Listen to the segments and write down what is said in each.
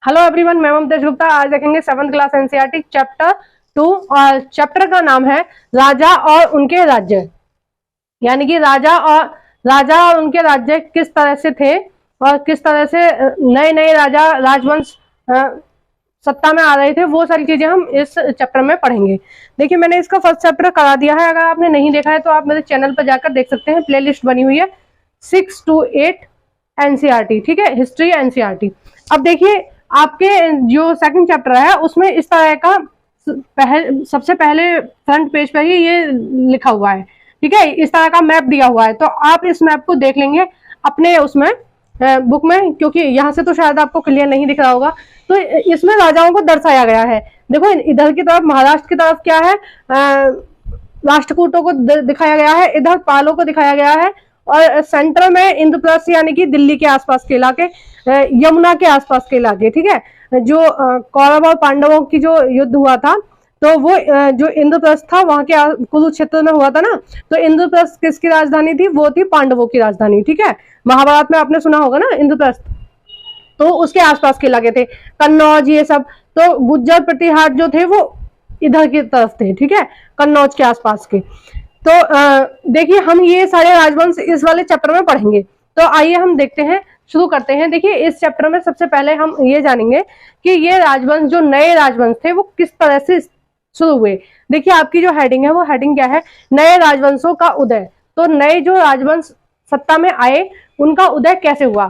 Hello everyone, मैं ममता गुप्ता। आज देखेंगे 7th क्लास एनसीईआरटी चैप्टर 2 और चैप्टर का नाम है राजा और उनके राज्य। यानी कि राजा और उनके राज्य किस तरह से थे और किस तरह से नए नए राजा राजवंश सत्ता में आ रहे थे, वो सारी चीजें हम इस चैप्टर में पढ़ेंगे। देखिए, मैंने इसका फर्स्ट चैप्टर करा दिया है। अगर आपने नहीं देखा है तो आप मेरे चैनल पर जाकर देख सकते हैं। प्लेलिस्ट बनी हुई है 6 to 8 एनसीईआरटी, ठीक है, हिस्ट्री एनसीईआरटी। अब देखिए, आपके जो सेकंड चैप्टर है उसमें इस तरह का सबसे पहले फ्रंट पेज पर ही ये लिखा हुआ है, ठीक है, इस तरह का मैप दिया हुआ है। तो आप इस मैप को देख लेंगे अपने उसमें बुक में, क्योंकि यहाँ से तो शायद आपको क्लियर नहीं दिख रहा होगा। तो इसमें राजाओं को दर्शाया गया है। देखो, इधर की तरफ महाराष्ट्र की तरफ क्या है, राष्ट्रकूटों को दिखाया गया है, इधर पालों को दिखाया गया है, और सेंटर में इंद्रप्रस्थ यानी कि दिल्ली के आसपास के इलाके, यमुना के आसपास के इलाके, ठीक है। जो कौरव और पांडवों की जो युद्ध हुआ था, तो वो जो इंद्रप्रस्थ था वहां के कुरुक्षेत्र में हुआ था ना। तो इंद्रप्रस्थ किसकी राजधानी थी? वो थी पांडवों की राजधानी, ठीक है। महाभारत में आपने सुना होगा ना इंद्रप्रस्थ, तो उसके आसपास के इलाके थे, कन्नौज, ये सब। तो गुज्जर प्रतिहार जो थे वो इधर की तरफ थे, ठीक है, कन्नौज के आसपास के। तो देखिए, हम ये सारे राजवंश इस वाले चैप्टर में पढ़ेंगे। तो आइए हम देखते हैं, शुरू करते हैं। देखिए, इस चैप्टर में सबसे पहले हम ये जानेंगे कि ये राजवंश, जो नए राजवंश थे, वो किस तरह से शुरू हुए। देखिए, आपकी जो हेडिंग है वो हेडिंग क्या है? नए राजवंशों का उदय। तो नए जो राजवंश सत्ता में आए, उनका उदय कैसे हुआ।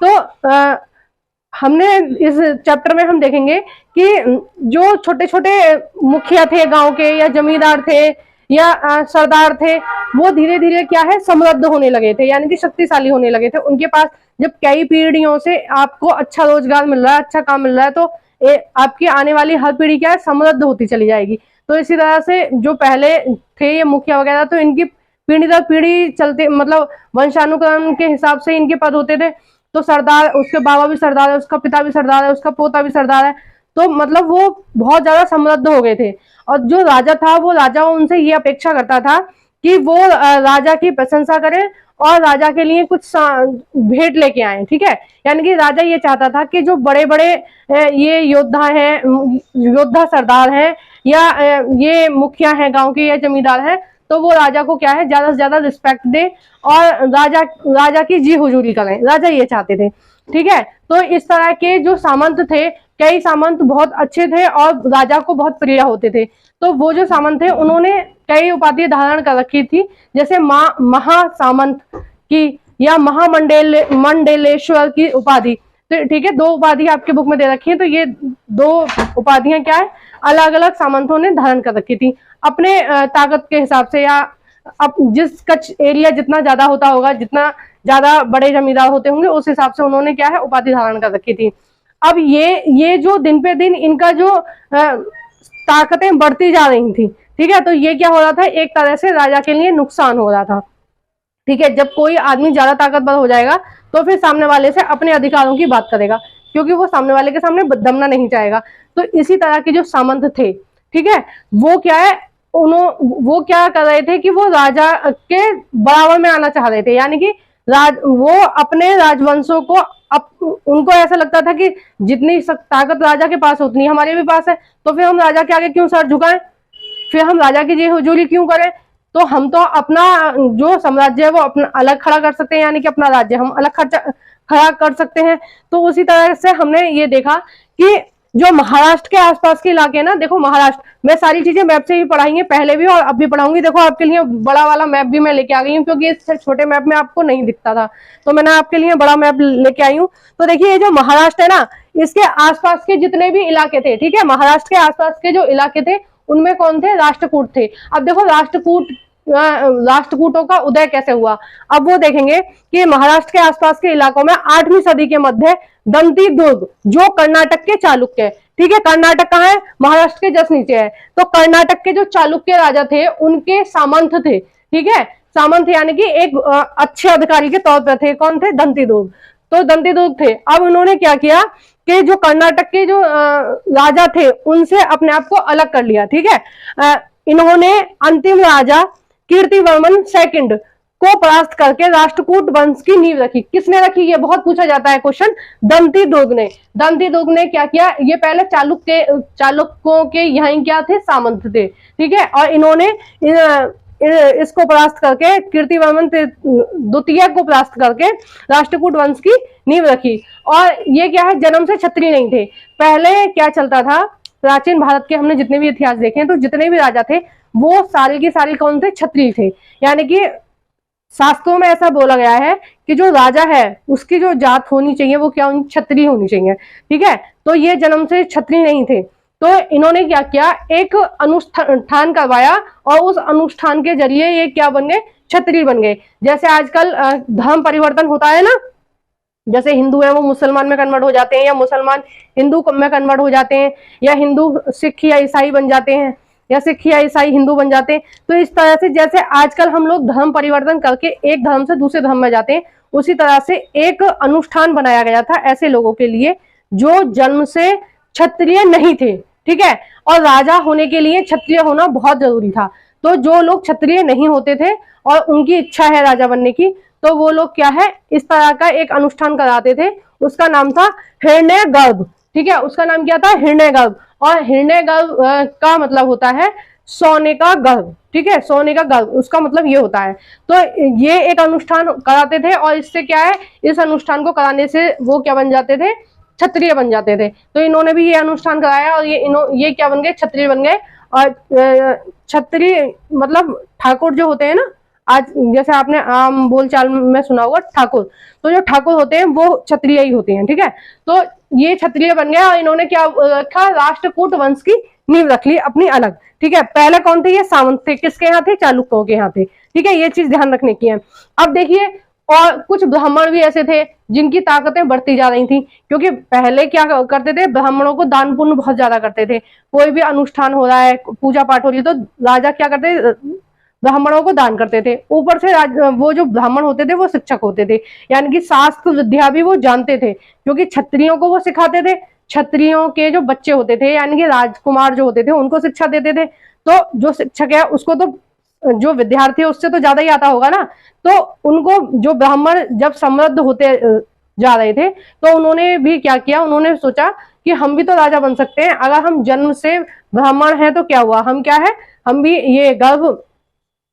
तो हमने इस चैप्टर में हम देखेंगे कि जो छोटे छोटे मुखिया थे गांव के, या जमींदार थे, या सरदार थे, वो धीरे धीरे क्या है, समृद्ध होने लगे थे, यानी कि शक्तिशाली होने लगे थे। उनके पास जब कई पीढ़ियों से आपको अच्छा रोजगार मिल रहा है, अच्छा काम मिल रहा है, तो आपकी आने वाली हर पीढ़ी क्या है, समृद्ध होती चली जाएगी। तो इसी तरह से जो पहले थे ये मुखिया वगैरह, तो इनकी पीढ़ी दर पीढ़ी चलते, मतलब वंशानुक्रम के हिसाब से इनके पद होते थे। तो सरदार, उसके बाबा भी सरदार है, उसका पिता भी सरदार है, उसका पोता भी सरदार है। तो मतलब वो बहुत ज्यादा समृद्ध हो गए थे। और जो राजा था, वो राजा उनसे ये अपेक्षा करता था कि वो राजा की प्रशंसा करे और राजा के लिए कुछ भेंट लेके आए, ठीक है। यानी कि राजा ये चाहता था कि जो बड़े बड़े ये योद्धा हैं, योद्धा सरदार हैं, या ये मुखिया हैं गांव के, या जमींदार हैं, तो वो राजा को क्या है, ज्यादा से ज्यादा रिस्पेक्ट दे और राजा की जी हुजूरी करें। राजा ये चाहते थे, ठीक है। तो इस तरह के जो सामंत थे, कई सामंत बहुत अच्छे थे और राजा को बहुत प्रिय होते थे। तो वो जो सामंत थे, उन्होंने कई उपाधि धारण कर रखी थी, जैसे महासामंत की, या मंडलेश्वर की उपाधि। तो ठीक है, दो उपाधि आपके बुक में दे रखी है। तो ये दो उपाधियां क्या है, अलग अलग सामंतों ने धारण कर रखी थी अपने ताकत के हिसाब से, या अब जिस कच्छ एरिया जितना ज्यादा होता होगा, जितना ज्यादा बड़े जमींदार होते होंगे, उस हिसाब से उन्होंने क्या है, उपाधि धारण कर रखी थी। अब ये जो दिन पे दिन इनका जो ताकतें बढ़ती जा रही थी, ठीक है, तो ये क्या हो रहा था, एक तरह से राजा के लिए नुकसान हो रहा था, ठीक है। जब कोई आदमी ज्यादा ताकतवर हो जाएगा तो फिर सामने वाले से अपने अधिकारों की बात करेगा, क्योंकि वो सामने वाले के सामने दमना नहीं चाहेगा। तो इसी तरह के जो सामंत थे, ठीक है, वो क्या है, वो क्या कर रहे थे कि वो राजा के बराबर में आना चाह रहे थे। यानी कि वो अपने राजवंशों को, उनको ऐसा लगता था कि जितनी ताकत राजा के पास उतनी हमारे भी पास है, तो फिर हम राजा के आगे क्यों सर झुकाएं, फिर हम राजा की जी हुजूरी क्यों करें। तो हम तो अपना जो साम्राज्य है वो अपना अलग खड़ा कर सकते हैं, यानी कि अपना राज्य हम अलग खड़ा कर सकते हैं। तो उसी तरह से हमने ये देखा कि जो महाराष्ट्र के आसपास के इलाके ना, देखो महाराष्ट्र, मैं सारी चीजें मैप से ही पढ़ाएंगे, पहले भी और अब भी पढ़ाऊंगी। देखो, आपके लिए बड़ा वाला मैप भी मैं लेके आ गई हूँ, क्योंकि इस छोटे मैप में आपको नहीं दिखता था, तो मैंने आपके लिए बड़ा मैप लेके आई हूँ। तो देखिए, ये जो महाराष्ट्र है ना, इसके आसपास के जितने भी इलाके थे, ठीक है, महाराष्ट्र के आसपास के जो इलाके थे, उनमें कौन थे? राष्ट्रकूट थे। अब देखो, राष्ट्रकूटों का उदय कैसे हुआ, अब वो देखेंगे कि महाराष्ट्र के आसपास के इलाकों में 8वीं सदी के मध्य दंती दुर्ग, जो कर्नाटक के चालुक्य, ठीक है, कर्नाटक कहाँ है? महाराष्ट्र के जस्ट नीचे है। तो कर्नाटक के जो चालुक्य राजा थे, उनके सामंत थे, ठीक है, सामंत यानी कि एक अच्छे अधिकारी के तौर पर थे। कौन थे? दंती दुर्ग। तो दंती दुर्ग थे। अब उन्होंने क्या किया कि जो कर्नाटक के जो राजा थे, उनसे अपने आप को अलग कर लिया, ठीक है। इन्होंने अंतिम राजा कीर्तिवर्मन सेकंड को परास्त करके राष्ट्रकूट वंश की नींव रखी। किसने रखी, ये बहुत पूछा जाता है क्वेश्चन। दंती दुर्ग ने। दंती दुर्ग ने क्या किया, ये पहले चालुक्यों के यहाँ क्या थे, सामंत थे, ठीक है। और इन्होंने इसको परास्त करके, कीर्तिवर्मन द्वितीय को परास्त करके राष्ट्रकूट वंश की नींव रखी। और ये क्या है, जन्म से क्षत्रिय नहीं थे। पहले क्या चलता था, प्राचीन भारत के हमने जितने भी इतिहास देखे हैं तो जितने भी राजा थे वो सारे के सारे कौन थे, क्षत्रिय थे। यानी कि शास्त्रों में ऐसा बोला गया है कि जो राजा है उसकी जो जात होनी चाहिए वो क्या, क्षत्रिय होनी चाहिए, ठीक है। तो ये जन्म से क्षत्रिय नहीं थे। तो इन्होंने क्या किया, एक अनुष्ठान करवाया और उस अनुष्ठान के जरिए ये क्या बन गए, क्षत्रिय बन गए। जैसे आजकल धर्म परिवर्तन होता है ना, जैसे हिंदू है वो मुसलमान में कन्वर्ट हो जाते हैं, या मुसलमान हिंदू में कन्वर्ट हो जाते हैं, या हिंदू सिख या ईसाई बन जाते हैं, या सिख या ईसाई हिंदू बन जाते हैं। तो इस तरह से जैसे आजकल हम लोग धर्म परिवर्तन करके एक धर्म से दूसरे धर्म में जाते हैं, उसी तरह से एक अनुष्ठान बनाया गया था ऐसे लोगों के लिए जो जन्म से क्षत्रिय नहीं थे, ठीक है। और राजा होने के लिए क्षत्रिय होना बहुत जरूरी था। तो जो लोग क्षत्रिय नहीं होते थे और उनकी इच्छा है राजा बनने की, तो वो लोग क्या है, इस तरह का एक अनुष्ठान कराते थे। उसका नाम था हिरण्यगर्भ, ठीक है। उसका नाम क्या था, हिरण्यगर्भ। और हिरण्यगर्भ का मतलब होता है सोने का गर्भ, ठीक है, सोने का गर्भ, उसका मतलब ये होता है। तो ये एक अनुष्ठान कराते थे और इससे क्या है, इस अनुष्ठान को कराने से वो क्या बन जाते थे, क्षत्रिय बन जाते थे। तो इन्होंने भी ये अनुष्ठान कराया और ये क्या बन गए, क्षत्रिय बन गए। और क्षत्रिय मतलब ठाकुर जो होते हैं ना, आज जैसे आपने आम बोलचाल में सुना होगा ठाकुर, तो जो ठाकुर होते हैं वो क्षत्रिय ही होते हैं, ठीक है। तो ये क्षत्रिय बन गया और इन्होंने क्या रखा, राष्ट्रकूट वंश की नींव रख ली अपनी अलग, ठीक है। पहले कौन थे, ये सामंत थे। किसके यहाँ थे, चालुक्यों के यहाँ थे, ठीक है। ये चीज ध्यान रखने की है। अब देखिए, और कुछ ब्राह्मण भी ऐसे थे जिनकी ताकतें बढ़ती जा रही थी, क्योंकि पहले क्या करते थे, ब्राह्मणों को दान पुण्य बहुत ज्यादा करते थे। कोई भी अनुष्ठान हो रहा है, पूजा पाठ हो रही है, तो राजा क्या करते, ब्राह्मणों को दान करते थे। ऊपर से वो जो ब्राह्मण होते थे वो शिक्षक होते थे, यानी कि शास्त्र विद्या भी वो जानते थे, क्योंकि क्षत्रियों को वो सिखाते थे। क्षत्रियों के जो बच्चे होते थे यानी कि राजकुमार जो होते थे उनको शिक्षा देते थे। तो जो शिक्षक है उसको तो, जो विद्यार्थी है उससे तो ज्यादा ही आता होगा ना। तो उनको, जो ब्राह्मण जब समृद्ध होते जा रहे थे, तो उन्होंने भी क्या किया, उन्होंने सोचा कि हम भी तो राजा बन सकते हैं। अगर हम जन्म से ब्राह्मण हैं तो क्या हुआ, हम क्या है, हम भी ये गर्भ,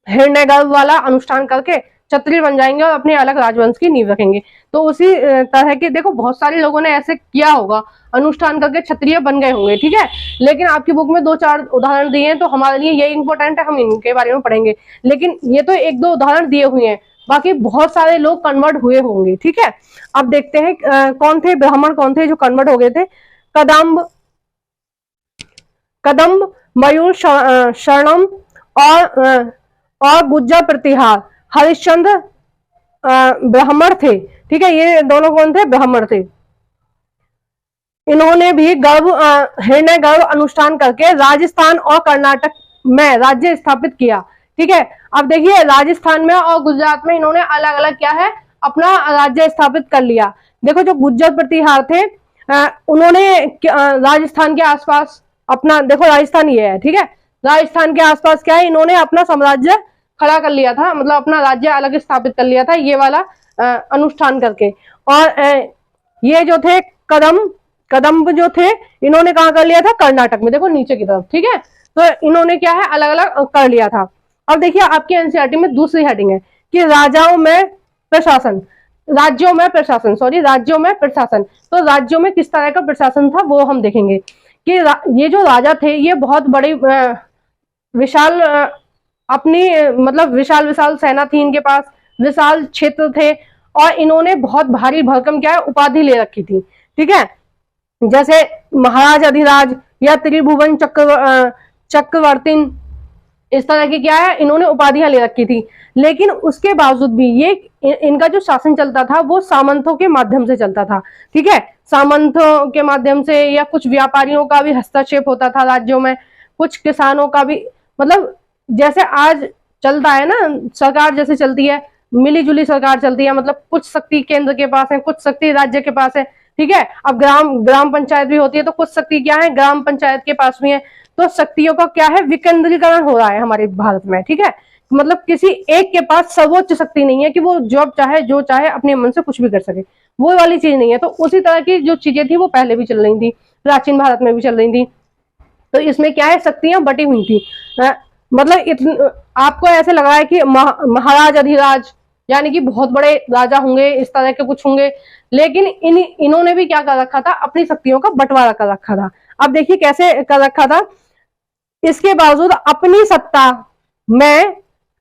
हिरण्यगर्भ वाला अनुष्ठान करके क्षत्रिय बन जाएंगे और अपने अलग राजवंश की नींव रखेंगे। तो उसी तरह के देखो बहुत सारे लोगों ने ऐसे किया होगा, अनुष्ठान करके क्षत्रिय बन गए होंगे, ठीक है। लेकिन आपकी बुक में 2-4 उदाहरण दिए हैं, तो हमारे लिए ये इंपॉर्टेंट है, हम इनके बारे में पढ़ेंगे। लेकिन ये तो 1-2 उदाहरण दिए हुए हैं, बाकी बहुत सारे लोग कन्वर्ट हुए होंगे, ठीक है। अब देखते हैं कौन थे ब्राह्मण, कौन थे जो कन्वर्ट हो गए थे। कदम्ब, मयूर शरणम और गुज्जर प्रतिहार हरिश्चंद्र ब्राह्मण थे, ठीक है। ये दोनों कौन थे, ब्राह्मण थे। इन्होंने भी हिरण्यगर्भ अनुष्ठान करके राजस्थान और कर्नाटक में राज्य स्थापित किया, ठीक है। अब देखिए, राजस्थान में और गुजरात में इन्होंने अलग अलग क्या है, अपना राज्य स्थापित कर लिया। देखो, जो गुज्जर प्रतिहार थे उन्होंने राजस्थान के आसपास अपना, देखो राजस्थान ये है, ठीक है, राजस्थान के आसपास क्या है, इन्होंने अपना साम्राज्य खड़ा कर लिया था, मतलब अपना राज्य अलग स्थापित कर लिया था ये वाला अनुष्ठान करके। और ये जो थे कदम्ब जो थे, इन्होंने कहा कर लिया था, कर्नाटक में, देखो नीचे की तरफ, ठीक है। तो इन्होंने क्या है, अलग अलग कर लिया था। अब देखिए, आपकी एनसीईआरटी में दूसरी हेडिंग है कि राज्यों में प्रशासन। राज्यों में प्रशासन। तो राज्यों में किस तरह का प्रशासन था वो हम देखेंगे कि ये जो राजा थे ये बहुत बड़े विशाल अपनी मतलब विशाल सेना थी इनके पास, विशाल क्षेत्र थे, और इन्होंने बहुत भारी भरकम क्या है, उपाधि ले रखी थी, ठीक है। जैसे महाराज अधिराज या त्रिभुवन चक्रवर्ती, इस तरह की क्या है, इन्होंने उपाधियां ले रखी थी। लेकिन उसके बावजूद भी ये इनका जो शासन चलता था वो सामंतों के माध्यम से चलता था, ठीक है। सामंतों के माध्यम से, या कुछ व्यापारियों का भी हस्तक्षेप होता था राज्यों में, कुछ किसानों का भी, मतलब जैसे आज चलता है ना, सरकार जैसे चलती है, मिली जुली सरकार चलती है, मतलब कुछ शक्ति केंद्र के पास है, कुछ शक्ति राज्य के पास है, ठीक है। अब ग्राम पंचायत भी होती है, तो कुछ शक्ति क्या है, ग्राम पंचायत के पास भी है। तो शक्तियों का क्या है, विकेंद्रीकरण हो रहा है हमारे भारत में, ठीक है। मतलब किसी एक के पास सर्वोच्च शक्ति नहीं है कि वो जब चाहे जो चाहे अपने मन से कुछ भी कर सके, वो वाली चीज नहीं है। तो उसी तरह की जो चीजें थी वो पहले भी चल रही थी, प्राचीन भारत में भी चल रही थी। तो इसमें क्या है, शक्तियां बटी हुई थी। मतलब आपको ऐसे लग रहा है कि महाराज अधिराज यानी कि बहुत बड़े राजा होंगे, इस तरह के कुछ होंगे, लेकिन इन्होंने भी क्या कर रखा था, अपनी शक्तियों का बंटवारा कर रखा था। अब देखिए कैसे कर रखा था। इसके बावजूद अपनी सत्ता में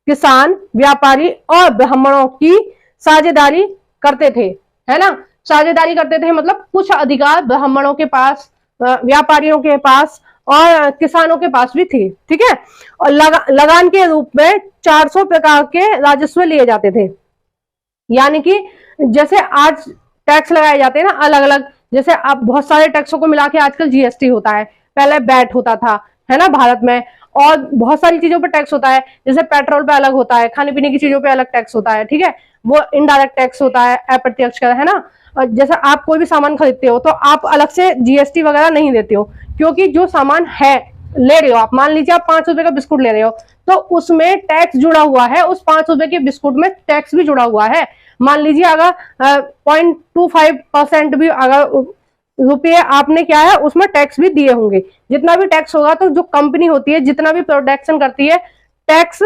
किसान, व्यापारी और ब्राह्मणों की साझेदारी करते थे, है ना। साझेदारी करते थे मतलब कुछ अधिकार ब्राह्मणों के पास, व्यापारियों के पास और किसानों के पास भी थी, ठीक है। और लगान के रूप में 400 प्रकार के राजस्व लिए जाते थे। यानी कि जैसे आज टैक्स लगाए जाते हैं ना अलग अलग, जैसे अब बहुत सारे टैक्सों को मिला के आजकल जीएसटी होता है, पहले बैट होता था, है ना, भारत में। और बहुत सारी चीजों पर टैक्स होता है, जैसे पेट्रोल पे अलग होता है, खाने पीने की चीजों पे अलग टैक्स होता है, ठीक है। वो इनडायरेक्ट टैक्स होता है, अप्रत्यक्ष कर, है ना। जैसे आप कोई भी सामान खरीदते हो तो आप अलग से जीएसटी वगैरह नहीं देते हो, क्योंकि जो सामान है ले रहे हो आप, मान लीजिए आप 5 रुपए का बिस्कुट ले रहे हो तो उसमें टैक्स जुड़ा हुआ है, उस 5 रुपए के बिस्कुट में टैक्स भी जुड़ा हुआ है। मान लीजिए अगर 0.25% भी अगर रुपये आपने क्या है उसमें टैक्स भी दिए होंगे, जितना भी टैक्स होगा तो जो कंपनी होती है जितना भी प्रोडक्शन करती है टैक्स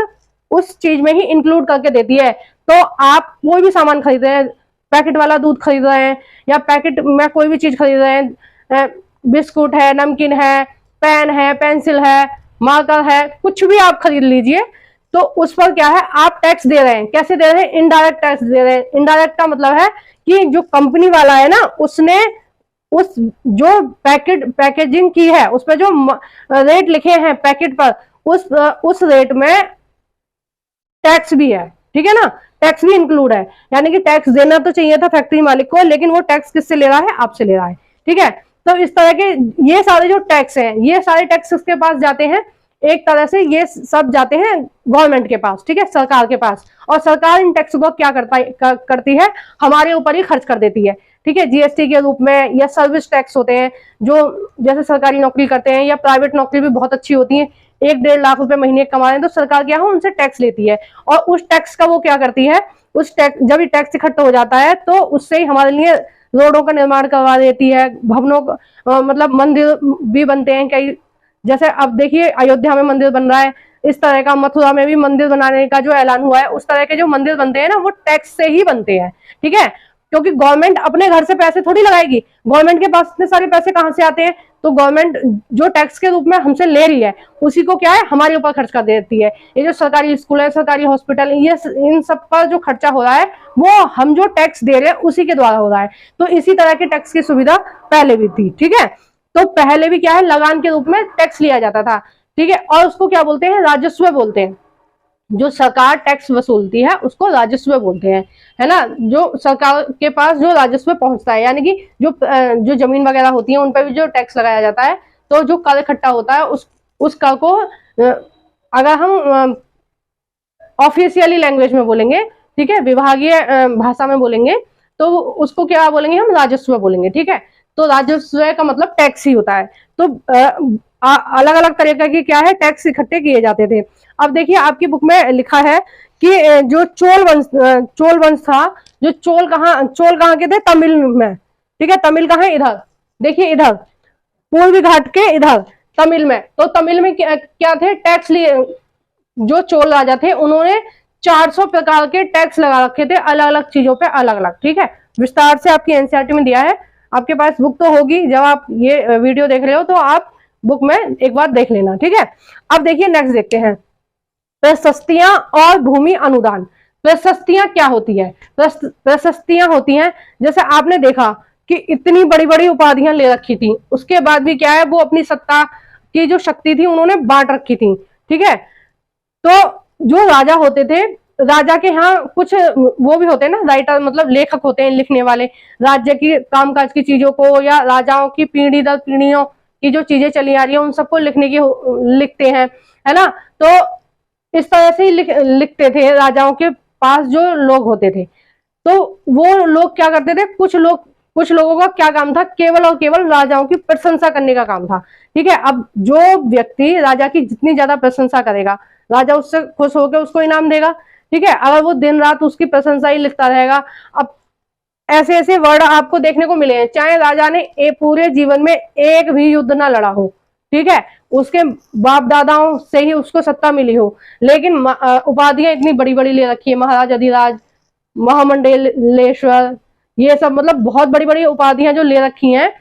उस चीज में ही इंक्लूड करके देती है। तो आप कोई भी सामान खरीद रहे हैं, पैकेट वाला दूध खरीद रहे हैं या पैकेट में कोई भी चीज खरीद रहे हैं, बिस्कुट है, नमकीन है, पेन है, पेंसिल है, मार्कर है, कुछ भी आप खरीद लीजिए तो उस पर क्या है आप टैक्स दे रहे हैं। कैसे दे रहे हैं, इनडायरेक्ट टैक्स दे रहे हैं। इनडायरेक्ट का मतलब है कि जो कंपनी वाला है ना उसने उस जो पैकेजिंग की है उस पर जो रेट लिखे हैं पैकेट पर, उस रेट में टैक्स भी है, ठीक है ना, टैक्स भी इंक्लूड है। यानी कि टैक्स देना तो चाहिए था फैक्ट्री मालिक को, लेकिन वो टैक्स किससे ले रहा है, आपसे ले रहा है, ठीक है। तो इस तरह के ये सारे जो टैक्स हैं, ये सारे टैक्स किसके पास जाते हैं, एक तरह से ये सब जाते हैं गवर्नमेंट के पास, ठीक है, सरकार के पास। और सरकार इन टैक्स को क्या करती है, हमारे ऊपर ही खर्च कर देती है, ठीक है, जीएसटी के रूप में। या सर्विस टैक्स होते हैं, जो जैसे सरकारी नौकरी करते हैं या प्राइवेट नौकरी भी बहुत अच्छी होती है, 1-1.5 लाख रुपए महीने कमा रहे हैं तो सरकार क्या है उनसे टैक्स लेती है। और उस टैक्स का वो क्या करती है, उस टैक्स जब ये टैक्स इकट्ठा हो जाता है तो उससे ही हमारे लिए रोडों का निर्माण करवा देती है, भवनों का मतलब मंदिर भी बनते हैं कई। जैसे अब देखिए अयोध्या में मंदिर बन रहा है, इस तरह का मथुरा में भी मंदिर बनाने का जो ऐलान हुआ है, उस तरह के जो मंदिर बनते हैं ना वो टैक्स से ही बनते हैं, ठीक है। क्योंकि गवर्नमेंट अपने घर से पैसे थोड़ी लगाएगी, गवर्नमेंट के पास इतने सारे पैसे कहां से आते हैं, तो गवर्नमेंट जो टैक्स के रूप में हमसे ले रही है उसी को क्या है हमारे ऊपर खर्च कर देती है। ये जो सरकारी स्कूल है, सरकारी हॉस्पिटल, ये इन सब पर जो खर्चा हो रहा है वो हम जो टैक्स दे रहे हैं उसी के द्वारा हो रहा है। तो इसी तरह की टैक्स की सुविधा पहले भी थी, ठीक है। तो पहले भी क्या है लगान के रूप में टैक्स लिया जाता था, ठीक है। और उसको क्या बोलते हैं, राजस्व बोलते हैं। जो सरकार टैक्स वसूलती है उसको राजस्व बोलते हैं, है ना। जो सरकार के पास जो राजस्व पहुंचता है, यानी कि जो जमीन वगैरह होती है उन पर भी जो टैक्स लगाया जाता है, तो जो कर इकट्ठा होता है उस कर को अगर हम ऑफिशियली लैंग्वेज में बोलेंगे, ठीक है, विभागीय भाषा में बोलेंगे तो उसको क्या बोलेंगे, हम राजस्व बोलेंगे, ठीक है। तो राजस्व का मतलब टैक्स ही होता है। तो अलग अलग तरीके की क्या है टैक्स इकट्ठे किए जाते थे। अब देखिए आपकी बुक में लिखा है कि जो चोल वंश था, जो चोल कहाँ के थे, तमिल में, ठीक है। तमिल कहाँ है, इधर देखिए, इधर पूर्वी घाट के इधर तमिल में। तो तमिल में क्या थे, टैक्स लिए। जो चोल राजा थे उन्होंने 400 प्रकार के टैक्स लगा रखे थे, अलग अलग चीजों पे अलग अलग, ठीक है। विस्तार से आपकी एनसीईआरटी में दिया है, आपके पास बुक तो होगी, जब आप ये वीडियो देख रहे हो तो आप बुक में एक बार देख लेना, ठीक है। अब देखिए नेक्स्ट देखते हैं, प्रशस्तियां और भूमि अनुदान। प्रशस्तियां क्या होती है, प्रशस्तियां होती हैं जैसे आपने देखा कि इतनी बड़ी बड़ी उपाधियां ले रखी थी, उसके बाद भी क्या है वो अपनी सत्ता की जो शक्ति थी उन्होंने बांट रखी थी, ठीक है। तो जो राजा होते थे, राजा के यहाँ कुछ वो भी होते हैं ना राइटर, मतलब लेखक होते हैं, लिखने वाले, राज्य की कामकाज की चीजों को या राजाओं की पीढ़ी दर पीढ़ियों की जो चीजें चली आ रही है उन सबको लिखते हैं, है ना। तो इस तरह से ही लिखते थे राजाओं के पास जो लोग होते थे। तो वो लोग क्या करते थे, कुछ लोग कुछ लोगों का क्या काम था, केवल और केवल राजाओं की प्रशंसा करने का काम था। ठीक है, अब जो व्यक्ति राजा की जितनी ज्यादा प्रशंसा करेगा, राजा उससे खुश होकर उसको इनाम देगा। ठीक है, अगर वो दिन रात उसकी प्रशंसा ही लिखता रहेगा, अब ऐसे ऐसे वर्ड आपको देखने को मिले हैं, चाहे राजा ने पूरे जीवन में एक भी युद्ध ना लड़ा हो, ठीक है, उसके बाप दादाओं से ही उसको सत्ता मिली हो, लेकिन उपाधियां इतनी बड़ी बड़ी ले रखी है, महाराज अधिराज, महामंडलेश्वर, ये सब मतलब बहुत बड़ी बड़ी उपाधियां जो ले रखी हैं।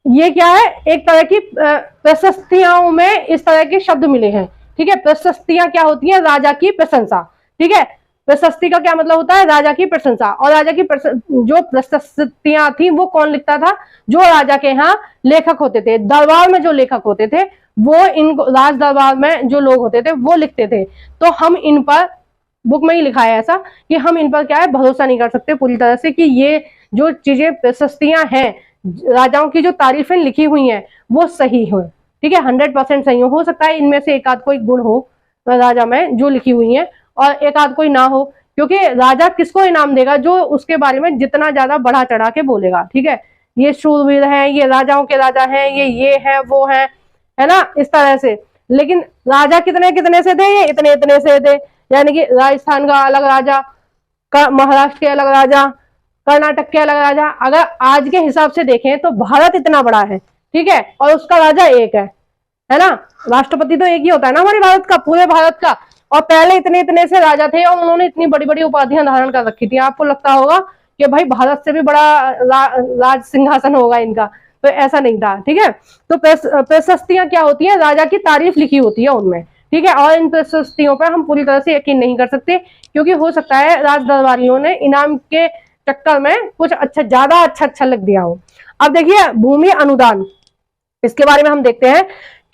ये क्या है, एक तरह की प्रशस्तियों में इस तरह के शब्द मिले हैं। ठीक है, प्रशस्तियां क्या होती है, राजा की प्रशंसा। ठीक है, प्रशस्ति का क्या मतलब होता है, राजा की प्रशंसा। और राजा की जो प्रशस्तियां थी वो कौन लिखता था, जो राजा के यहाँ लेखक होते थे, दरबार में जो लेखक होते थे वो इन राज दरबार में जो लोग होते थे वो लिखते थे। तो हम इन पर, बुक में ही लिखा है ऐसा कि हम इन पर क्या है, भरोसा नहीं कर सकते पूरी तरह से कि ये जो चीजें प्रशस्तियां हैं, राजाओं की जो तारीफें लिखी हुई हैं वो सही हो। ठीक है, 100% सही हो सकता है इनमें से एक आध कोई गुण हो राजा में जो लिखी हुई है और एक आध कोई ना हो, क्योंकि राजा किसको इनाम देगा, जो उसके बारे में जितना ज्यादा बढ़ा चढ़ा के बोलेगा। ठीक है, ये शूरवीर है, ये राजाओं के राजा हैं, ये है वो है ना, इस तरह से। लेकिन राजा कितने कितने से थे, ये इतने इतने से थे, यानी कि राजस्थान का अलग राजा, महाराष्ट्र के अलग राजा, कर्नाटक के अलग राजा। अगर आज के हिसाब से देखें तो भारत इतना बड़ा है, ठीक है, और उसका राजा एक है ना, राष्ट्रपति तो एक ही होता है ना हमारे भारत का, पूरे भारत का। और पहले इतने इतने से राजा थे और उन्होंने इतनी बड़ी बड़ी उपाधियां धारण कर रखी थी। आपको लगता होगा कि भाई भारत से भी बड़ा राज सिंहासन होगा इनका, तो ऐसा नहीं था। ठीक है, तो प्रशस्तियां क्या होती है, राजा की तारीफ लिखी होती है उनमें। ठीक है, और इन प्रशस्तियों पर हम पूरी तरह से यकीन नहीं कर सकते, क्योंकि हो सकता है राज दरबारियों ने इनाम के चक्कर में कुछ अच्छा, ज्यादा अच्छा लिख दिया हो। अब देखिए भूमि अनुदान, इसके बारे में हम देखते हैं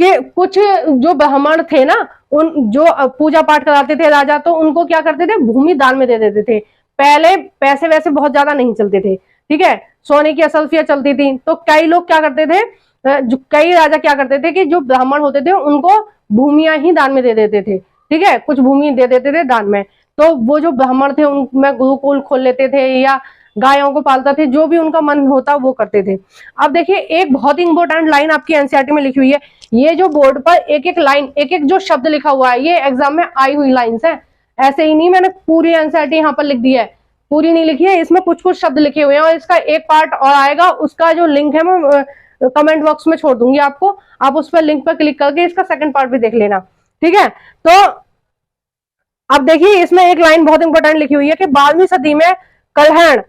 कि कुछ जो ब्राह्मण थे ना, उन जो पूजा पाठ कराते थे राजा, तो उनको क्या करते थे, भूमि दान में दे देते थे। पहले पैसे वैसे बहुत ज्यादा नहीं चलते थे, ठीक है, सोने की असल्फियां चलती थी। तो कई लोग क्या करते थे, कई राजा क्या करते थे कि जो ब्राह्मण होते थे उनको भूमियां ही दान में दे देते थे। ठीक है, कुछ भूमि दे देते थे दान में, तो वो जो ब्राह्मण थे उनमें गुरुकुल खोल लेते थे या गायों को पालता थे, जो भी उनका मन होता वो करते थे। अब देखिए एक बहुत ही इंपॉर्टेंट लाइन आपकी एनसीईआरटी में लिखी हुई है, ये जो बोर्ड पर एक एक लाइन, एक एक जो शब्द लिखा हुआ है, ये एग्जाम में आई हुई लाइन्स है, ऐसे ही नहीं मैंने पूरी एनसीईआरटी यहाँ पर लिख दी है, पूरी नहीं लिखी है, इसमें कुछ कुछ शब्द लिखे हुए हैं। और इसका एक पार्ट और आएगा, उसका जो लिंक है मैं कमेंट बॉक्स में छोड़ दूंगी आपको, आप उस पर लिंक पर क्लिक करके इसका सेकंड पार्ट भी देख लेना। ठीक है, तो अब देखिए इसमें एक लाइन बहुत इंपॉर्टेंट लिखी हुई है कि 12वीं सदी में कल्हण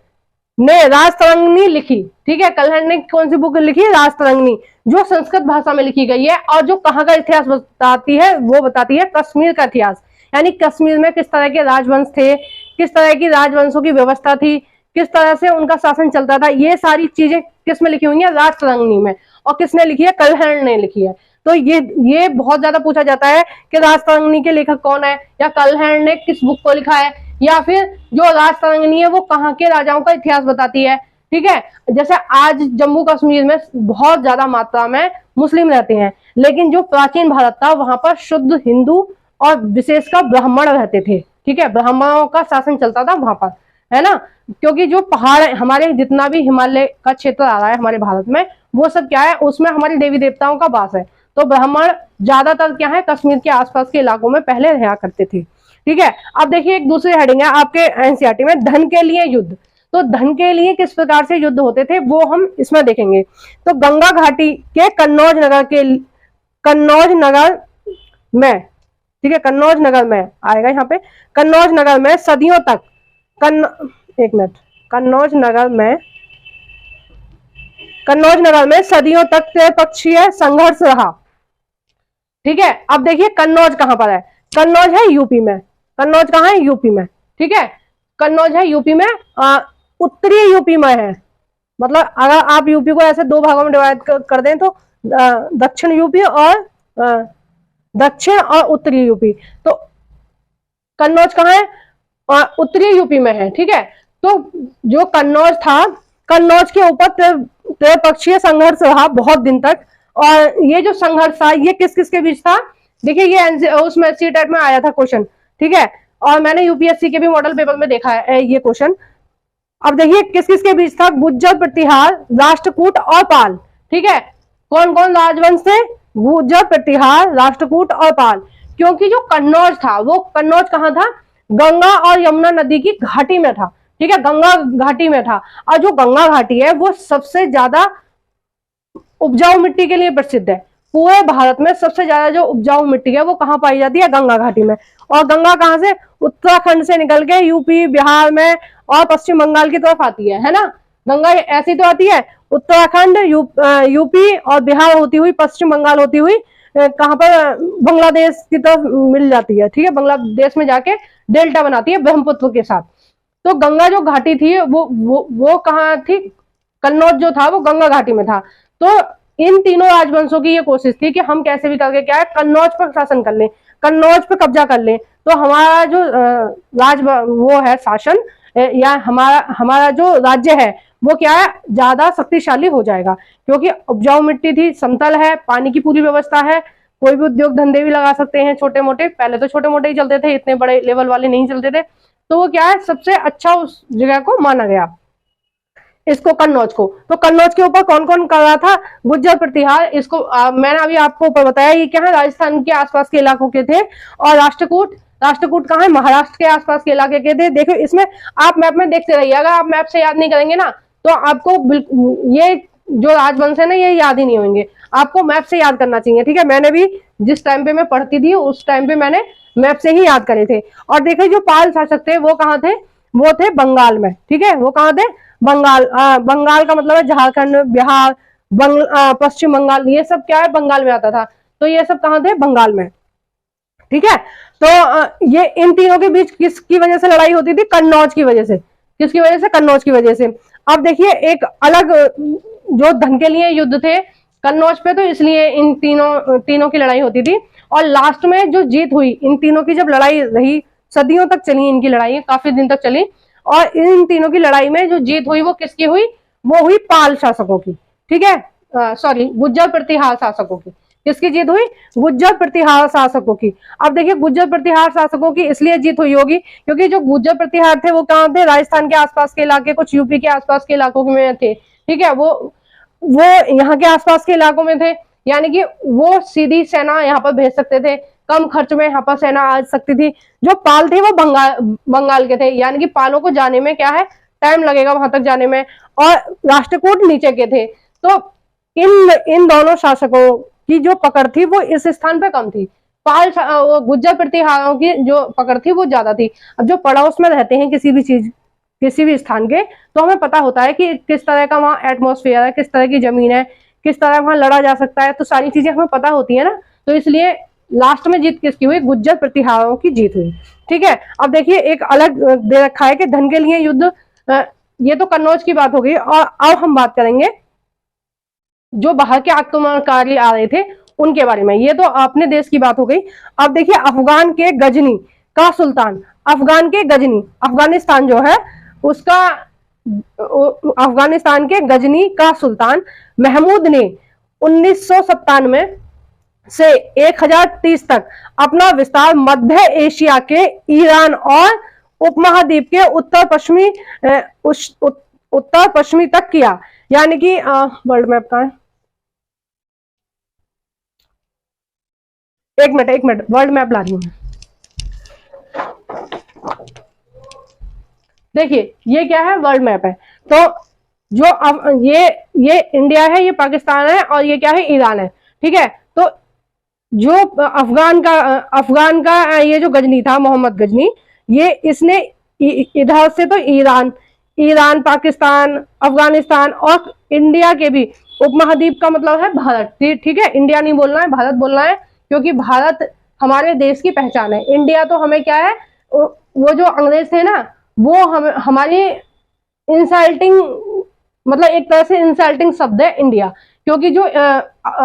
ने राजतरंगिणी लिखी। ठीक है, कल्हण ने कौन सी बुक लिखी, राजतरंगिणी, जो संस्कृत भाषा में लिखी गई है और जो कहाँ का इतिहास बताती है, वो बताती है कश्मीर का इतिहास, यानी कश्मीर में किस तरह के राजवंश थे, किस तरह की राजवंशों की व्यवस्था थी, किस तरह से उनका शासन चलता था, ये सारी चीजें किस में लिखी हुई है, राजतरंगिणी में। और किसने लिखी है, कल्हण ने लिखी है। तो ये बहुत ज्यादा पूछा जाता है कि राजतरंगिणी के लेखक कौन है, या कल्हण ने किस बुक को लिखा है, या फिर जो राजतरंगिणी है वो कहाँ के राजाओं का इतिहास बताती है। ठीक है, जैसे आज जम्मू कश्मीर में बहुत ज्यादा मात्रा में मुस्लिम रहते हैं, लेकिन जो प्राचीन भारत था वहां पर शुद्ध हिंदू और विशेषकर ब्राह्मण रहते थे। ठीक है, ब्राह्मणों का शासन चलता था वहां पर, है ना, क्योंकि जो पहाड़ है हमारे, जितना भी हिमालय का क्षेत्र आ रहा है हमारे भारत में, वो सब क्या है, उसमें हमारी देवी देवताओं का वास है। तो ब्राह्मण ज्यादातर क्या है, कश्मीर के आसपास के इलाकों में पहले रहा करते थे। ठीक है, अब देखिए एक दूसरी हेडिंग है आपके एनसीईआरटी में, धन के लिए युद्ध। तो धन के लिए किस प्रकार से युद्ध होते थे वो हम इसमें देखेंगे। तो गंगा घाटी के कन्नौज नगर में, ठीक है, कन्नौज नगर में आएगा यहाँ पे, कन्नौज नगर में सदियों तक कन्नौज नगर में सदियों तक त्रिपक्षीय संघर्ष रहा। ठीक है, अब देखिए कन्नौज कहां पर है, कन्नौज है यूपी में, कन्नौज कहां है, यूपी में। ठीक है, कन्नौज है यूपी में, उत्तरी यूपी में है। मतलब अगर आप यूपी को ऐसे दो भागों में डिवाइड कर दें तो दक्षिण यूपी और दक्षिण और उत्तरी यूपी, तो कन्नौज कहां है, उत्तरी यूपी में है। ठीक है, तो जो कन्नौज था, कन्नौज के ऊपर त्रिपक्षीय संघर्ष रहा बहुत दिन तक। और ये जो संघर्ष था ये किस किस के बीच था, देखिए ये उसमें सीटेट में आया था क्वेश्चन। ठीक है, और मैंने यूपीएससी के भी मॉडल पेपर में देखा है ये क्वेश्चन। अब देखिए किस किस के बीच था, गुज्जर, प्रतिहार, राष्ट्रकूट और पाल। ठीक है, कौन कौन राजवंश थे, गुज्जर, प्रतिहार, राष्ट्रकूट और पाल। क्योंकि जो कन्नौज था, वो कन्नौज कहाँ था, गंगा और यमुना नदी की घाटी में था। ठीक है, गंगा घाटी में था। और जो गंगा घाटी है वो सबसे ज्यादा उपजाऊ मिट्टी के लिए प्रसिद्ध है। पूरे भारत में सबसे ज्यादा जो उपजाऊ मिट्टी है वो कहाँ पाई जाती है, गंगा घाटी में। और गंगा कहाँ से, उत्तराखंड से निकल के यूपी, बिहार में और पश्चिम बंगाल की तरफ आती है ना। गंगा ऐसी तो आती है, उत्तराखंड, यूपी और बिहार होती हुई पश्चिम बंगाल होती हुई कहाँ पर, बांग्लादेश की तरफ मिल जाती है। ठीक है, बांग्लादेश में जाके डेल्टा बनाती है ब्रह्मपुत्र के साथ। तो गंगा जो घाटी थी वो कहाँ थी, कन्नौज जो था वो गंगा घाटी में था। तो इन तीनों राजवंशों की ये कोशिश थी कि हम कैसे भी करके क्या है, कन्नौज पर शासन कर लें, कन्नौज पर कब्जा कर लें। तो हमारा जो वो है शासन या हमारा जो राज्य है वो क्या है, ज्यादा शक्तिशाली हो जाएगा। क्योंकि उपजाऊ मिट्टी थी, समतल है, पानी की पूरी व्यवस्था है, कोई भी उद्योग धंधे भी लगा सकते हैं छोटे मोटे। पहले तो छोटे मोटे ही चलते थे, इतने बड़े लेवल वाले नहीं चलते थे। तो वो क्या है, सबसे अच्छा उस जगह को माना गया, इसको कन्नौज को। तो कन्नौज के ऊपर कौन कौन कर रहा था, गुज्जर, प्रतिहार। इसको मैंने अभी आपको ऊपर बताया, ये क्या है, राजस्थान के आसपास के इलाकों के थे। और राष्ट्रकूट, राष्ट्रकूट कहाँ है, महाराष्ट्र के आसपास के इलाके के थे। देखो इसमें आप मैप में देखते रहिए, अगर आप मैप से याद नहीं करेंगे ना तो आपको ये जो राजवंश है ना ये याद ही नहीं होंगे, आपको मैप से याद करना चाहिए। ठीक है, मैंने भी जिस टाइम पे मैं पढ़ती थी उस टाइम पे मैंने मैप से ही याद करे थे। और देखिए जो पाल शासक थे वो कहाँ थे, वो थे बंगाल में। ठीक है, वो कहाँ थे, बंगाल। बंगाल का मतलब है झारखंड, बिहार, पश्चिम बंगाल, ये सब क्या है, बंगाल में आता था। तो ये सब कहाँ थे, बंगाल में। ठीक है, तो ये इन तीनों के बीच किसकी वजह से लड़ाई होती थी, कन्नौज की वजह से। किसकी वजह से, कन्नौज की वजह से। अब देखिए एक अलग जो धन के लिए युद्ध थे कन्नौज पे, तो इसलिए इन तीनों की लड़ाई होती थी। और लास्ट में जो जीत हुई, इन तीनों की जब लड़ाई रही, सदियों तक चली इनकी लड़ाई, काफी दिन तक चली। और इन तीनों की लड़ाई में जो जीत हुई वो किसकी हुई, वो हुई पाल शासकों की। ठीक है, सॉरी, गुज्जर प्रतिहार शासकों की। किसकी जीत हुई, गुज्जर प्रतिहार शासकों की। अब देखिए गुज्जर प्रतिहार शासकों की इसलिए जीत हुई होगी क्योंकि जो गुज्जर प्रतिहार थे वो कहाँ थे, राजस्थान के आसपास के इलाके, कुछ यूपी के आसपास के इलाकों में थे। ठीक है, वो यहाँ के आसपास के इलाकों में थे, यानी कि वो सीधी सेना यहाँ पर भेज सकते थे, कम खर्च में यहाँ पर सेना आ सकती थी। जो पाल थे वो बंगाल के थे, यानी कि पालों को जाने में क्या है, टाइम लगेगा वहां तक जाने में। और राष्ट्रकूट नीचे के थे। तो इन दोनों शासकों की जो पकड़ थी वो इस स्थान पे कम थी, पाल गुज्जर प्रतिहारों की जो पकड़ थी वो ज्यादा थी। अब जो पड़ोस में रहते हैं किसी भी चीज, किसी भी स्थान के, तो हमें पता होता है कि किस तरह का वहाँ एटमॉस्फेयर है, किस तरह की जमीन है, किस तरह वहां लड़ा जा सकता है। तो सारी चीजें हमें पता होती है ना। तो इसलिए लास्ट में जीत किसकी हुई, गुज्जर प्रतिहारों की जीत हुई। ठीक है, अब देखिए एक अलग दे रखा है कि धन के लिए युद्ध। ये तो कन्नौज की बात हो गई। और अब हम बात करेंगे जो बाहर के आक्रमणकारी आ रहे थे उनके बारे में। ये तो अपने देश की बात हो गई। अब देखिए अफगान के गजनी का सुल्तान, अफगान के गजनी, अफगानिस्तान जो है उसका, अफगानिस्तान के गजनी का सुल्तान महमूद ने 1997 से 1030 तक अपना विस्तार मध्य एशिया के ईरान और उपमहाद्वीप के उत्तर पश्चिमी तक किया। यानी कि वर्ल्ड मैप का है, एक मिनट वर्ल्ड मैप ला रही हूं। देखिए ये क्या है, वर्ल्ड मैप है। तो जो अब ये इंडिया है, ये पाकिस्तान है और ये क्या है, ईरान है। ठीक है, तो जो अफगान का ये जो गजनी था, मोहम्मद गजनी, ये इसने इधर से तो ईरान, पाकिस्तान, अफगानिस्तान और इंडिया के भी उपमहाद्वीप का मतलब है भारत। ठीक है, इंडिया नहीं बोलना है, भारत बोलना है, क्योंकि भारत हमारे देश की पहचान है। इंडिया तो हमें क्या है, वो जो अंग्रेज थे ना वो हमारी इंसल्टिंग, मतलब एक तरह से इंसल्टिंग शब्द है इंडिया। क्योंकि जो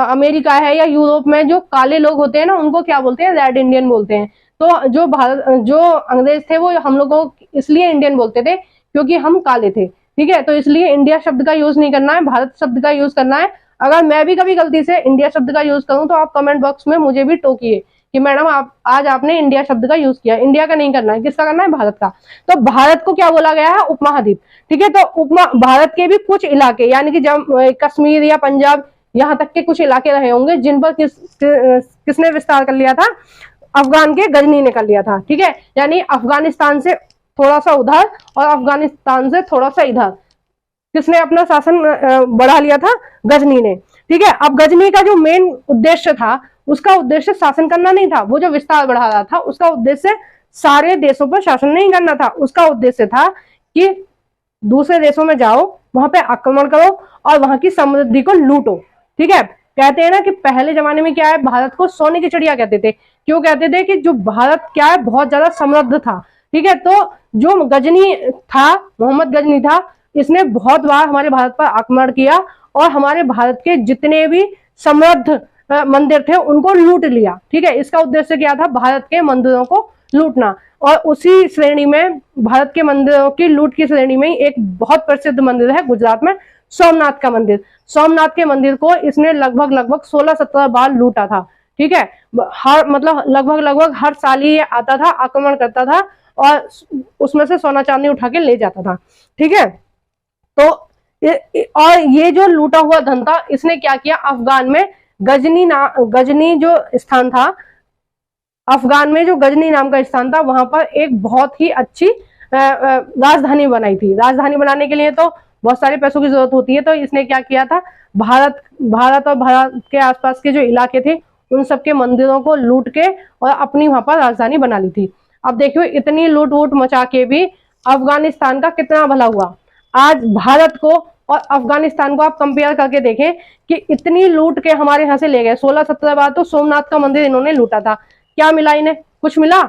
अमेरिका है या यूरोप में जो काले लोग होते हैं ना उनको क्या बोलते हैं, रेड इंडियन बोलते हैं। तो जो अंग्रेज थे वो हम लोगों को इसलिए इंडियन बोलते थे क्योंकि हम काले थे। ठीक है, तो इसलिए इंडिया शब्द का यूज नहीं करना है, भारत शब्द का यूज करना है। अगर मैं भी कभी गलती से इंडिया शब्द का यूज करूं तो आप कमेंट बॉक्स में मुझे भी टोकिए कि मैडम आप आज आपने इंडिया शब्द का यूज किया, इंडिया का नहीं करना है, किसका करना है, भारत का। तो भारत को क्या बोला गया है, उपमहाद्वीप। ठीक है, तो भारत के भी कुछ इलाके यानी कि जब कश्मीर या पंजाब यहाँ तक के कुछ इलाके रहे होंगे जिन पर किसने विस्तार कर लिया था, अफगान के गजनी ने कर लिया था। ठीक है, यानी अफगानिस्तान से थोड़ा सा उधर और अफगानिस्तान से थोड़ा सा इधर किसने अपना शासन बढ़ा लिया था, गजनी ने। ठीक है, अब गजनी का जो मेन उद्देश्य था, उसका उद्देश्य शासन करना नहीं था, वो जो विस्तार बढ़ा रहा था उसका उद्देश्य सारे देशों पर शासन नहीं करना था, उसका उद्देश्य था कि दूसरे देशों में जाओ, वहां पे आक्रमण करो और वहां की समृद्धि को लूटो। ठीक है, कहते हैं ना कि पहले जमाने में क्या है, भारत को सोने की चिड़िया कहते थे। क्यों कहते थे, कि जो भारत क्या है, बहुत ज्यादा समृद्ध था। ठीक है, तो जो गजनी था, मोहम्मद गजनी था, इसने बहुत बार हमारे भारत पर आक्रमण किया और हमारे भारत के जितने भी समृद्ध मंदिर थे उनको लूट लिया। ठीक है, इसका उद्देश्य क्या था, भारत के मंदिरों को लूटना। और उसी श्रेणी में, भारत के मंदिरों की लूट की श्रेणी में एक बहुत प्रसिद्ध मंदिर है गुजरात में, सोमनाथ का मंदिर। सोमनाथ के मंदिर को इसने लगभग 16-17 बार लूटा था। ठीक है, हर मतलब लगभग हर साल ही आता था, आक्रमण करता था और उसमें से सोना चांदी उठा के ले जाता था। ठीक है, तो और ये जो लूटा हुआ धन था, इसने क्या किया, अफगान में गजनी जो स्थान था, अफगान में जो गजनी नाम का स्थान था, वहां पर एक बहुत ही अच्छी राजधानी बनाई थी। राजधानी बनाने के लिए तो बहुत सारे पैसों की जरूरत होती है, तो इसने क्या किया था, भारत और भारत के आसपास के जो इलाके थे उन सबके मंदिरों को लूट के और अपनी वहां पर राजधानी बना ली थी। अब देखियो, इतनी लूट वूट मचा के भी अफगानिस्तान का कितना भला हुआ। आज भारत को और अफगानिस्तान को आप कंपेयर करके देखें कि इतनी लूट के हमारे यहाँ से ले गए, 16-17 बार तो सोमनाथ का मंदिर इन्होंने लूटा था। क्या मिला इन्हें, कुछ मिला।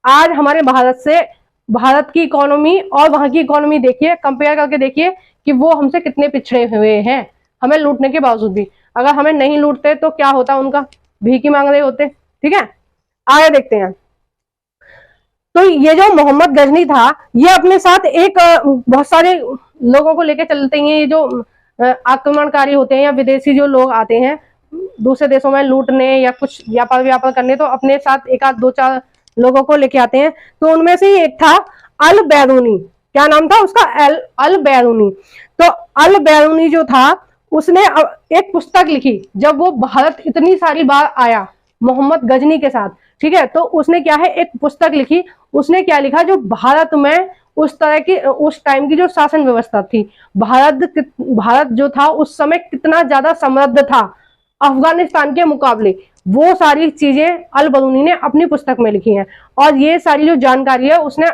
आज हमारे भारत की इकोनॉमी और वहां की इकोनॉमी देखिए, कंपेयर करके देखिए कि वो हमसे कितने पिछड़े हुए हैं, हमें लूटने के बावजूद भी। अगर हमें नहीं लूटते तो क्या होता, उनका भीख मांग रहे होते। ठीक है, आगे देखते हैं। तो ये जो मोहम्मद गजनी था, ये अपने साथ एक बहुत सारे लोगों को लेकर चलते हैं। ये जो आक्रमणकारी होते हैं या विदेशी जो लोग आते हैं दूसरे देशों में लूटने या कुछ व्यापार करने, तो अपने साथ एक आध 2-4 लोगों को लेके आते हैं। तो उनमें से ही एक था अल बैरूनी। क्या नाम था उसका, अल बैरूनी। तो अल बैरूनी जो था, उसने एक पुस्तक लिखी जब वो भारत इतनी सारी बार आया मोहम्मद गजनी के साथ। ठीक है, तो उसने क्या है, एक पुस्तक लिखी। उसने क्या लिखा, जो भारत में उस तरह की उस टाइम की जो शासन व्यवस्था थी, भारत जो था उस समय कितना ज्यादा समृद्ध था अफगानिस्तान के मुकाबले, वो सारी चीजें अल बैरूनी ने अपनी पुस्तक में लिखी हैं। और ये सारी जो जानकारी है उसने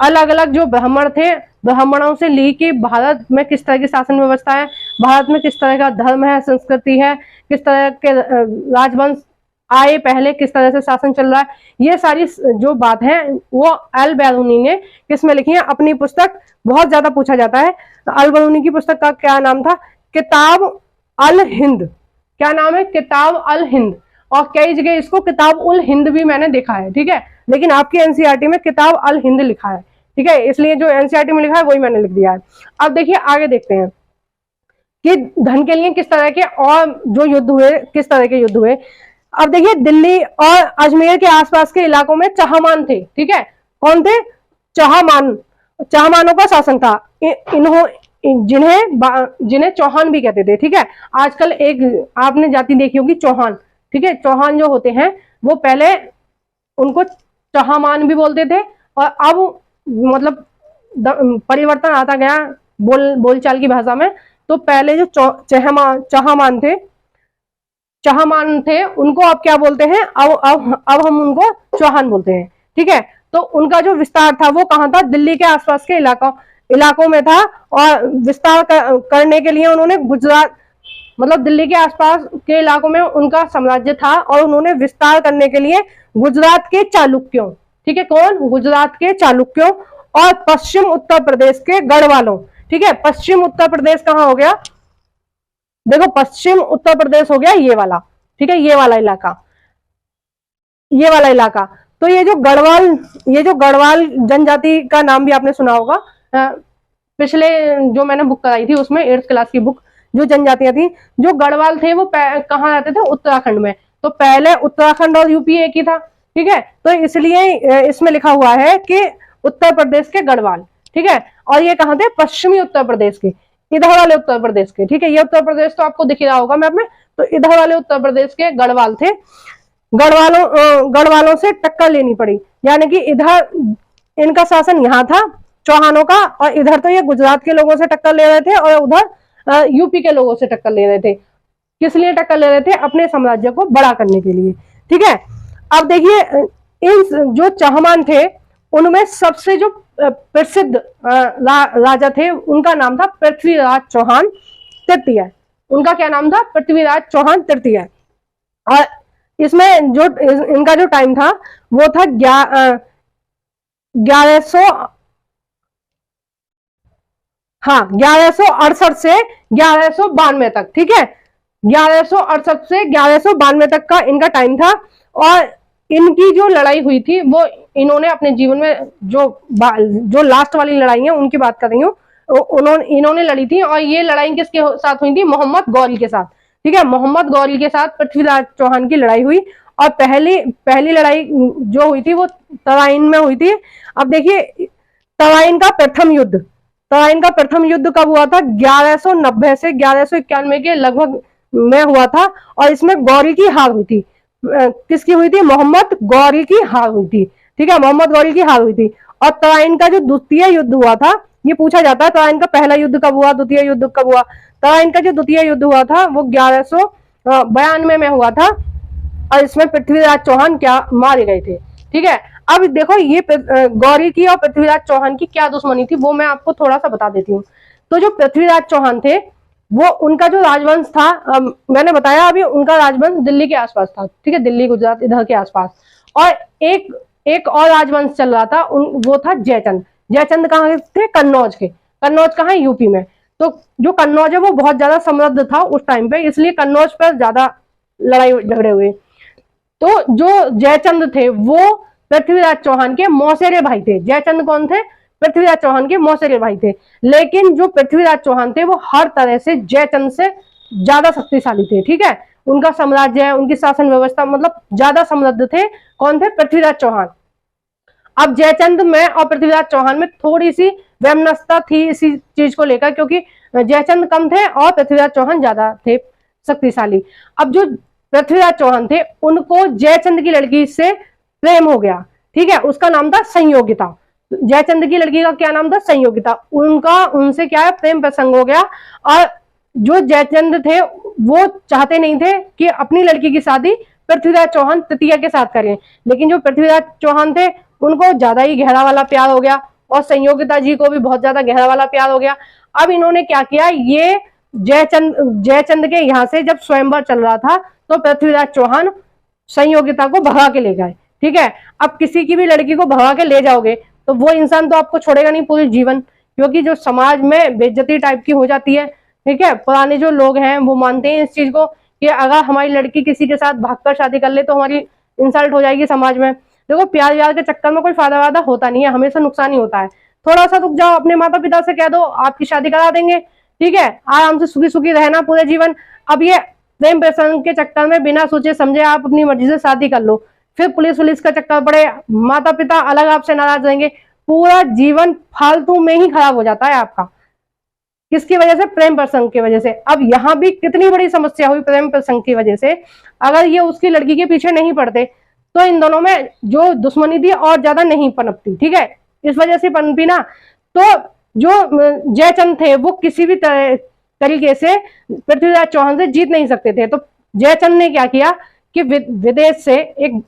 अलग अलग जो ब्राह्मण थे, ब्राह्मणों से ली कि भारत में किस तरह की शासन व्यवस्था है, भारत में किस तरह का धर्म है, संस्कृति है, किस तरह के राजवंश आए पहले, किस तरह से शासन चल रहा है, ये सारी जो बात है वो अल बैरूनी ने किसमें लिखी है, अपनी पुस्तक। बहुत ज्यादा पूछा जाता है अल बैरूनी की पुस्तक का क्या नाम था, किताब अल हिंद। क्या नाम है, किताब अल हिंद। और कई जगह इसको किताब उल हिंद भी मैंने देखा है। ठीक है, लेकिन आपकी एनसीईआरटी में किताब अल हिंद लिखा है। ठीक है, इसलिए जो एनसीईआरटी में लिखा है वही मैंने लिख दिया है। अब देखिए आगे देखते हैं कि धन के लिए किस तरह के और जो युद्ध हुए, किस तरह के युद्ध हुए। अब देखिए, दिल्ली और अजमेर के आसपास के इलाकों में चहमान थे। ठीक है, कौन थे, चहमानों का शासन था। जिन्हें चौहान भी कहते थे। ठीक है, आजकल एक आपने जाति देखी होगी चौहान। ठीक है, चौहान जो होते हैं वो पहले उनको चहामान भी बोलते थे और अब मतलब परिवर्तन आता गया बोलचाल की भाषा में। तो पहले जो चहामान थे उनको अब क्या बोलते हैं, अब हम उनको चौहान बोलते हैं। ठीक है, तो उनका जो विस्तार था वो कहाँ था, दिल्ली के आसपास के इलाकों में था। और विस्तार करने के लिए उन्होंने गुजरात, मतलब दिल्ली के आसपास के इलाकों में उनका साम्राज्य था और उन्होंने विस्तार करने के लिए गुजरात के चालुक्यों, ठीक है, कौन, गुजरात के चालुक्यों और पश्चिम उत्तर प्रदेश के गढ़वालों। ठीक है, पश्चिम उत्तर प्रदेश कहाँ हो गया, देखो पश्चिम उत्तर प्रदेश हो गया ये वाला। ठीक है, ये वाला इलाका। तो ये जो गढ़वाल जनजाति का नाम भी आपने सुना होगा। पिछले जो मैंने बुक कराई थी उसमें 8th क्लास की बुक, जो जनजातियां थी, जो गढ़वाल थे वो कहाँ रहते थे, उत्तराखंड में। तो पहले उत्तराखंड और यूपी एक ही था, ठीक है, तो इसलिए इसमें लिखा हुआ है कि उत्तर प्रदेश के गढ़वाल, ठीक है। और ये कहाँ थे? पश्चिमी उत्तर प्रदेश के, इधर वाले उत्तर प्रदेश के, ठीक है। ये उत्तर प्रदेश तो आपको दिख रहा होगा मैप में, तो इधर वाले उत्तर प्रदेश के गढ़वाल थे। गढ़वालों से टक्कर लेनी पड़ी, यानी कि इधर इनका शासन यहाँ था चौहानों का, और इधर तो ये गुजरात के लोगों से टक्कर ले रहे थे और उधर यूपी के लोगों से टक्कर ले रहे थे। किस लिए टक्कर ले रहे थे? अपने साम्राज्य को बड़ा करने के लिए, ठीक है। अब देखिए, इन जो चौहान थे उनमें सबसे जो प्रसिद्ध राजा थे उनका नाम था पृथ्वीराज चौहान तृतीय। उनका क्या नाम था? पृथ्वीराज चौहान तृतीय। और इसमें जो इनका जो टाइम था वो था 1168 से 1192 तक, ठीक है। 1168 से 1192 तक का इनका टाइम था। और इनकी जो लड़ाई हुई थी वो इन्होंने अपने जीवन में जो लास्ट वाली लड़ाई है उनकी बात कर रही हूँ, इन्होंने लड़ी थी। और ये लड़ाई किसके साथ हुई थी? मोहम्मद गौरी के साथ, ठीक है। मोहम्मद गौरी के साथ पृथ्वीराज चौहान की लड़ाई हुई। और पहली लड़ाई जो हुई थी वो तराइन में हुई थी। अब देखिए, तराइन का प्रथम युद्ध कब हुआ था? 1190 से 1191 के लगभग में हुआ था। और इसमें गौरी की हार हुई थी। किसकी हुई थी? मोहम्मद गौरी की हार हुई थी, ठीक है। मोहम्मद गौरी की हार हुई थी। और तराइन का जो द्वितीय युद्ध हुआ था, ये पूछा जाता है तराइन का पहला युद्ध कब हुआ, द्वितीय युद्ध कब हुआ। तराइन का जो द्वितीय युद्ध हुआ था वो 1192 में हुआ था। और इसमें पृथ्वीराज चौहान क्या मारे गए थे, ठीक है। अब देखो, ये गौरी की और पृथ्वीराज चौहान की क्या दुश्मनी थी वो मैं आपको थोड़ा सा बता देती हूँ। तो जो पृथ्वीराज चौहान थे वो, उनका जो राजवंश था, मैंने बताया अभी, उनका राजवंश दिल्ली के आसपास था, ठीक है, दिल्ली गुजरात इधर के आसपास। और एक और राजवंश चल रहा था, वो था जयचंद। जयचंद कहाँ थे? कन्नौज के। कन्नौज कहाँ है? यूपी में। तो जो कन्नौज है वो बहुत ज्यादा समृद्ध था उस टाइम पे, इसलिए कन्नौज पर ज्यादा लड़ाई झगड़े हुए। तो जो जयचंद थे वो पृथ्वीराज चौहान के मौसेरे भाई थे। जयचंद कौन थे? पृथ्वीराज चौहान के मौसेरे भाई थे। लेकिन जो पृथ्वीराज चौहान थे वो हर तरह से जयचंद से ज्यादा शक्तिशाली थे, ठीक है। उनका साम्राज्य है, उनकी शासन व्यवस्था मतलब ज्यादा समृद्ध थे। कौन थे? पृथ्वीराज चौहान। अब जयचंद में और पृथ्वीराज चौहान में थोड़ी सी वैमनस्यता थी इसी चीज को लेकर, क्योंकि जयचंद कम थे और पृथ्वीराज चौहान ज्यादा थे शक्तिशाली। अब जो पृथ्वीराज चौहान थे उनको जयचंद की लड़की से प्रेम हो गया, ठीक है। उसका नाम था संयोगिता। जयचंद की लड़की का क्या नाम था? संयोगिता। उनसे क्या है? प्रेम प्रसंग हो गया। और जो जयचंद थे वो चाहते नहीं थे कि अपनी लड़की की शादी पृथ्वीराज चौहान तृतीय के साथ करें, लेकिन जो पृथ्वीराज चौहान थे उनको ज्यादा ही गहरा वाला प्यार हो गया और संयोगिता जी को भी बहुत ज्यादा गहरा वाला प्यार हो गया। अब इन्होंने क्या किया, ये जयचंद के यहाँ से जब स्वयंवर चल रहा था तो पृथ्वीराज चौहान संयोगिता को भगा के ले गए, ठीक है। अब किसी की भी लड़की को भगा के ले जाओगे तो वो इंसान तो आपको छोड़ेगा नहीं पूरे जीवन, क्योंकि जो समाज में बेइज्जती टाइप की हो जाती है, ठीक है। पुराने जो लोग हैं वो मानते हैं इस चीज को कि अगर हमारी लड़की किसी के साथ भागकर शादी कर ले तो हमारी इंसल्ट हो जाएगी समाज में। देखो, प्यार व्यार के चक्कर में कोई फायदा वादा होता नहीं है, हमेशा नुकसान ही होता है। थोड़ा सा रुक जाओ, अपने माता पिता से कह दो आपकी शादी करा देंगे, ठीक है, आराम से सुखी सुखी रहना पूरे जीवन। अब ये प्रेम प्रसंग के चक्कर में बिना सोचे समझे आप अपनी मर्जी से शादी कर लो, फिर पुलिस का चक्कर पड़े, माता पिता अलग आपसे नाराज रहेंगे, पूरा जीवन फालतू में ही खराब हो जाता है आपका। किसकी वजह से? प्रेम प्रसंग की वजह से। अब यहाँ भी कितनी बड़ी समस्या हुई प्रेम प्रसंग की वजह से। अगर ये उसकी लड़की के पीछे नहीं पड़ते तो इन दोनों में जो दुश्मनी थी और ज्यादा नहीं पनपती, ठीक है। इस वजह से पनपी ना, तो जो जयचंद थे वो किसी भी तरीके से पृथ्वीराज चौहान से जीत नहीं सकते थे। तो जयचंद ने क्या किया कि विदेश से एक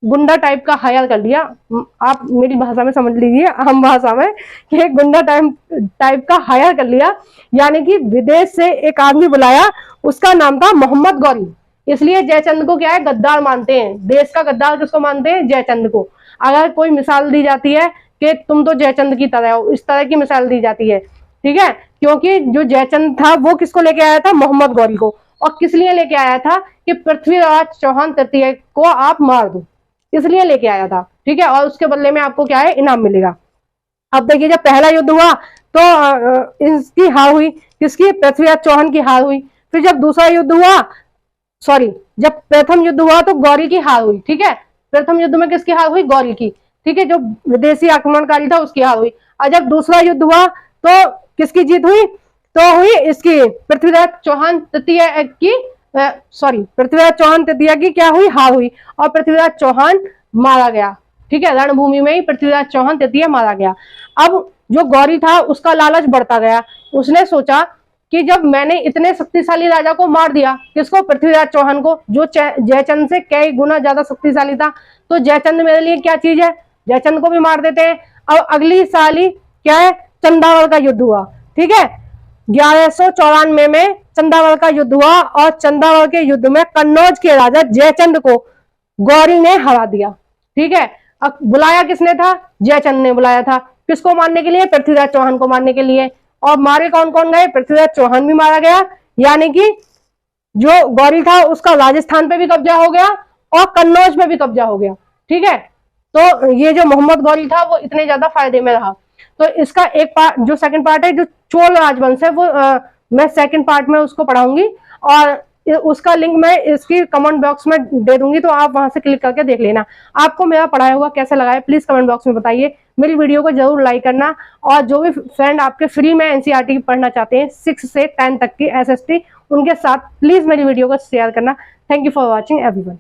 गुंडा टाइप का हायर कर लिया। आप मेरी भाषा में समझ लीजिए, आम भाषा में, कि एक गुंडा टाइप का हायर कर लिया, यानी कि विदेश से एक आदमी बुलाया, उसका नाम था मोहम्मद गौरी। इसलिए जयचंद को क्या है? गद्दार मानते हैं। देश का गद्दार किसको मानते हैं? जयचंद को। अगर कोई मिसाल दी जाती है कि तुम तो जयचंद की तरह हो, इस तरह की मिसाल दी जाती है, ठीक है, क्योंकि जो जयचंद था वो किसको लेके आया था? मोहम्मद गौरी को। और किस लिए लेके आया था? कि पृथ्वीराज चौहान तृतीय को आप मार दो, इसलिए लेके आया था, ठीक है। और उसके बदले में आपको क्या है? इनाम मिलेगा। अब देखिए, जब पहला युद्ध हुआ तो इसकी हार हुई, किसकी? पृथ्वीराज चौहान की हार हुई। फिर जब दूसरा युद्ध हुआ सॉरी, जब प्रथम युद्ध हुआ तो गौरी की हार हुई, ठीक है। प्रथम युद्ध में किसकी हार हुई? गौरी की, ठीक है, जो विदेशी आक्रमणकारी था उसकी हार हुई। और जब दूसरा युद्ध हुआ तो किसकी जीत हुई? तो हुई इसकी पृथ्वीराज चौहान तृतीय की, पृथ्वीराज चौहान तृतीय की क्या हुई? हार हुई, और पृथ्वीराज चौहान मारा गया, ठीक है। रणभूमि में ही पृथ्वीराज चौहान तृतीय मारा गया। अब जो गौरी था उसका लालच बढ़ता गया, उसने सोचा कि जब मैंने इतने शक्तिशाली राजा को मार दिया, किसको? पृथ्वीराज चौहान को, जो जयचंद से कई गुना ज्यादा शक्तिशाली था, तो जयचंद मेरे लिए क्या चीज है? जयचंद को भी मार देते हैं। अब अगली साल ही क्या है? चंदावल का युद्ध हुआ, ठीक है। 1194 में चंदावल का युद्ध हुआ, और चंदावल के युद्ध में कन्नौज के राजा जयचंद को गौरी ने हरा दिया, ठीक है। अब बुलाया किसने था? जयचंद ने बुलाया था। किसको मारने के लिए? पृथ्वीराज चौहान को मारने के लिए। और मारे कौन कौन गए? पृथ्वीराज चौहान भी मारा गया, यानी कि जो गौरी था उसका राजस्थान पे भी कब्जा हो गया और कन्नौज पे भी कब्जा हो गया, ठीक है। तो ये जो मोहम्मद गौरी था वो इतने ज्यादा फायदे में रहा। तो इसका एक पार्ट, जो सेकंड पार्ट है, जो चोल राजवंश है, वो मैं सेकंड पार्ट में उसको पढ़ाऊंगी, और उसका लिंक मैं इसकी कमेंट बॉक्स में दे दूंगी, तो आप वहां से क्लिक करके देख लेना। आपको मेरा पढ़ाया हुआ कैसा लगा है प्लीज कमेंट बॉक्स में बताइए। मेरी वीडियो को जरूर लाइक करना, और जो भी फ्रेंड आपके फ्री में एनसीईआरटी पढ़ना चाहते हैं 6 से 10 तक की एसएसटी, उनके साथ प्लीज मेरी वीडियो को शेयर करना। Thank you for watching everyone.